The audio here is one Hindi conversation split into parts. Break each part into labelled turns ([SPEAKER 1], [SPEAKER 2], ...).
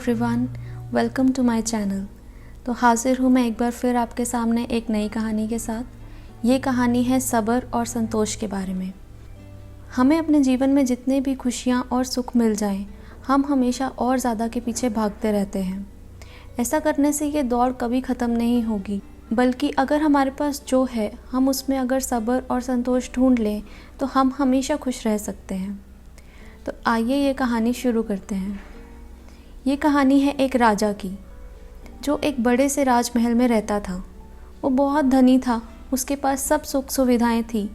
[SPEAKER 1] Everyone, welcome to my channel. तो हाजिर हूँ मैं एक बार फिर आपके सामने एक नई कहानी के साथ। ये कहानी है सब्र और संतोष के बारे में। हमें अपने जीवन में जितने भी खुशियाँ और सुख मिल जाएं, हम हमेशा और ज़्यादा के पीछे भागते रहते हैं। ऐसा करने से ये दौड़ कभी ख़त्म नहीं होगी, बल्कि अगर हमारे पास जो है हम उसमें अगर सब्र और संतोष ढूंढ लें तो हम हमेशा खुश रह सकते हैं। तो आइए ये कहानी शुरू करते हैं। ये कहानी है एक राजा की, जो एक बड़े से राजमहल में रहता था। वो बहुत धनी था, उसके पास सब सुख सुविधाएं थी,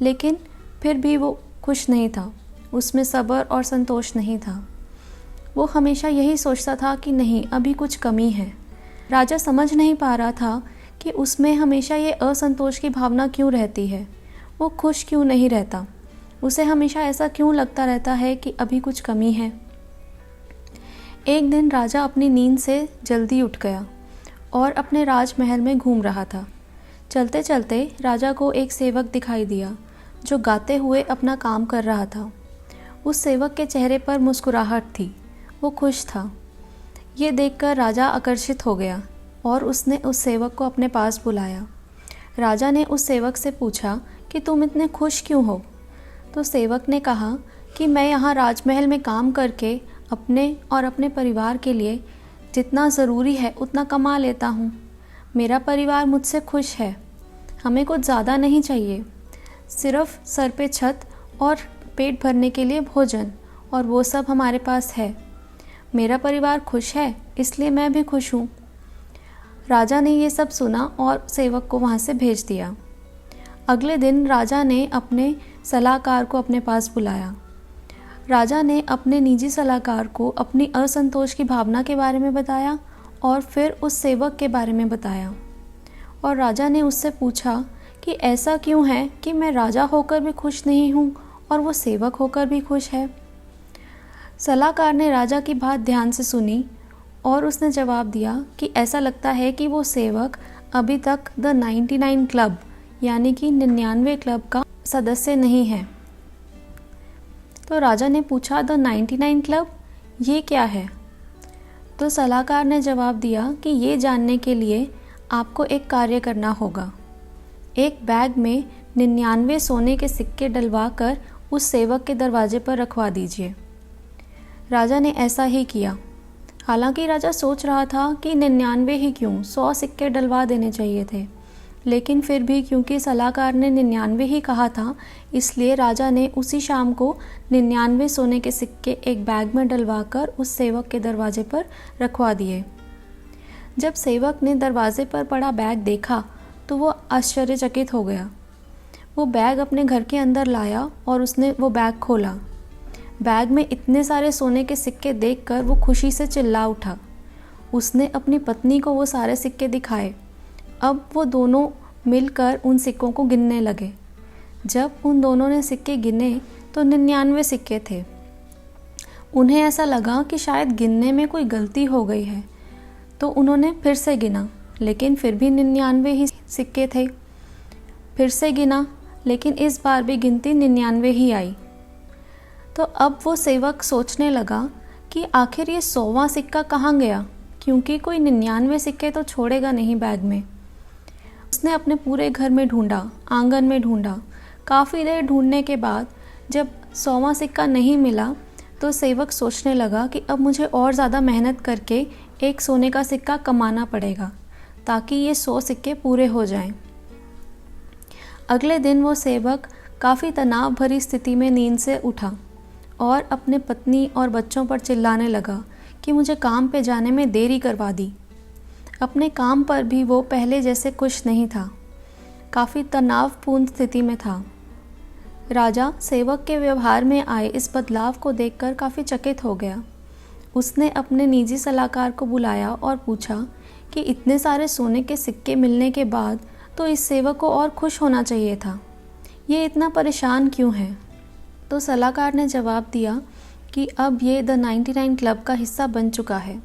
[SPEAKER 1] लेकिन फिर भी वो खुश नहीं था। उसमें सब्र और संतोष नहीं था। वो हमेशा यही सोचता था कि नहीं, अभी कुछ कमी है। राजा समझ नहीं पा रहा था कि उसमें हमेशा ये असंतोष की भावना क्यों रहती है। वो खुश क्यों नहीं रहता। उसे हमेशा ऐसा क्यों लगता रहता है कि अभी कुछ कमी है। एक दिन राजा अपनी नींद से जल्दी उठ गया और अपने राजमहल में घूम रहा था। चलते चलते राजा को एक सेवक दिखाई दिया जो गाते हुए अपना काम कर रहा था। उस सेवक के चेहरे पर मुस्कुराहट थी, वो खुश था। ये देखकर राजा आकर्षित हो गया और उसने उस सेवक को अपने पास बुलाया। राजा ने उस सेवक से पूछा कि तुम इतने खुश क्यों हो। तो सेवक ने कहा कि मैं यहाँ राजमहल में काम करके अपने और अपने परिवार के लिए जितना ज़रूरी है उतना कमा लेता हूँ। मेरा परिवार मुझसे खुश है। हमें कुछ ज़्यादा नहीं चाहिए, सिर्फ सर पे छत और पेट भरने के लिए भोजन, और वो सब हमारे पास है। मेरा परिवार खुश है, इसलिए मैं भी खुश हूँ। राजा ने ये सब सुना और सेवक को वहाँ से भेज दिया। अगले दिन राजा ने अपने सलाहकार को अपने पास बुलाया। राजा ने अपने निजी सलाहकार को अपनी असंतोष की भावना के बारे में बताया और फिर उस सेवक के बारे में बताया। और राजा ने उससे पूछा कि ऐसा क्यों है कि मैं राजा होकर भी खुश नहीं हूँ और वो सेवक होकर भी खुश है। सलाहकार ने राजा की बात ध्यान से सुनी और उसने जवाब दिया कि ऐसा लगता है कि वो सेवक अभी तक द 99 क्लब यानी कि 99 क्लब का सदस्य नहीं है। तो राजा ने पूछा, द 99 क्लब ये क्या है? तो सलाहकार ने जवाब दिया कि ये जानने के लिए आपको एक कार्य करना होगा। एक बैग में 99 सोने के सिक्के डलवा कर उस सेवक के दरवाजे पर रखवा दीजिए। राजा ने ऐसा ही किया। हालांकि राजा सोच रहा था कि 99 ही क्यों, 100 सिक्के डलवा देने चाहिए थे, लेकिन फिर भी क्योंकि सलाहकार ने 99 ही कहा था, इसलिए राजा ने उसी शाम को 99 सोने के सिक्के एक बैग में डलवाकर उस सेवक के दरवाजे पर रखवा दिए। जब सेवक ने दरवाजे पर पड़ा बैग देखा तो वो आश्चर्यचकित हो गया। वो बैग अपने घर के अंदर लाया और उसने वो बैग खोला। बैग में इतने सारे सोने के सिक्के देखकर वो खुशी से चिल्ला उठा। उसने अपनी पत्नी को वो सारे सिक्के दिखाए। अब वो दोनों मिलकर उन सिक्कों को गिनने लगे। जब उन दोनों ने सिक्के गिने तो 99 सिक्के थे। उन्हें ऐसा लगा कि शायद गिनने में कोई गलती हो गई है, तो उन्होंने फिर से गिना, लेकिन फिर भी 99 ही सिक्के थे। फिर से गिना, लेकिन इस बार भी गिनती 99 ही आई। तो अब वो सेवक सोचने लगा कि आखिर ये 100वां सिक्का कहाँ गया, क्योंकि कोई 99 सिक्के तो छोड़ेगा नहीं बैग में। उसने अपने पूरे घर में ढूंढा, आंगन में ढूंढा। काफ़ी देर ढूंढने के बाद जब 100वां सिक्का नहीं मिला तो सेवक सोचने लगा कि अब मुझे और ज़्यादा मेहनत करके एक सोने का सिक्का कमाना पड़ेगा ताकि ये 100 सिक्के पूरे हो जाएं। अगले दिन वो सेवक काफ़ी तनाव भरी स्थिति में नींद से उठा और अपने पत्नी और बच्चों पर चिल्लाने लगा कि मुझे काम पे जाने में देरी करवा दी। अपने काम पर भी वो पहले जैसे खुश नहीं था, काफ़ी तनावपूर्ण स्थिति में था। राजा सेवक के व्यवहार में आए इस बदलाव को देखकर काफ़ी चकित हो गया। उसने अपने निजी सलाहकार को बुलाया और पूछा कि इतने सारे सोने के सिक्के मिलने के बाद तो इस सेवक को और खुश होना चाहिए था, ये इतना परेशान क्यों है? तो सलाहकार ने जवाब दिया कि अब ये द 99 क्लब का हिस्सा बन चुका है।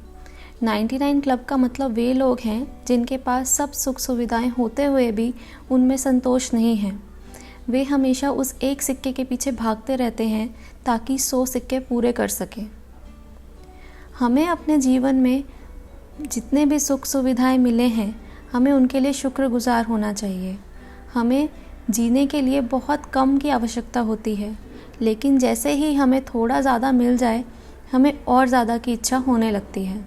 [SPEAKER 1] 99 क्लब का मतलब वे लोग हैं जिनके पास सब सुख सुविधाएं होते हुए भी उनमें संतोष नहीं है। वे हमेशा उस एक सिक्के के पीछे भागते रहते हैं ताकि 100 सिक्के पूरे कर सकें। हमें अपने जीवन में जितने भी सुख सुविधाएं मिले हैं, हमें उनके लिए शुक्रगुजार होना चाहिए। हमें जीने के लिए बहुत कम की आवश्यकता होती है, लेकिन जैसे ही हमें थोड़ा ज़्यादा मिल जाए, हमें और ज़्यादा की इच्छा होने लगती है।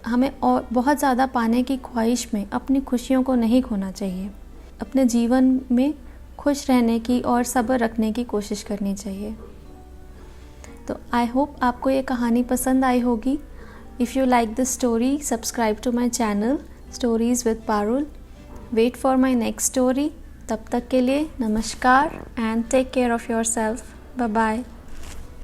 [SPEAKER 1] हमें और बहुत ज़्यादा पाने की ख्वाहिश में अपनी खुशियों को नहीं खोना चाहिए। अपने जीवन में खुश रहने की और सब्र रखने की कोशिश करनी चाहिए। तो आई होप आपको ये कहानी पसंद आई होगी। If you like this story, subscribe to my channel stories with Parul. Wait for my next story. तब तक के लिए नमस्कार and take care of your self. Bye bye.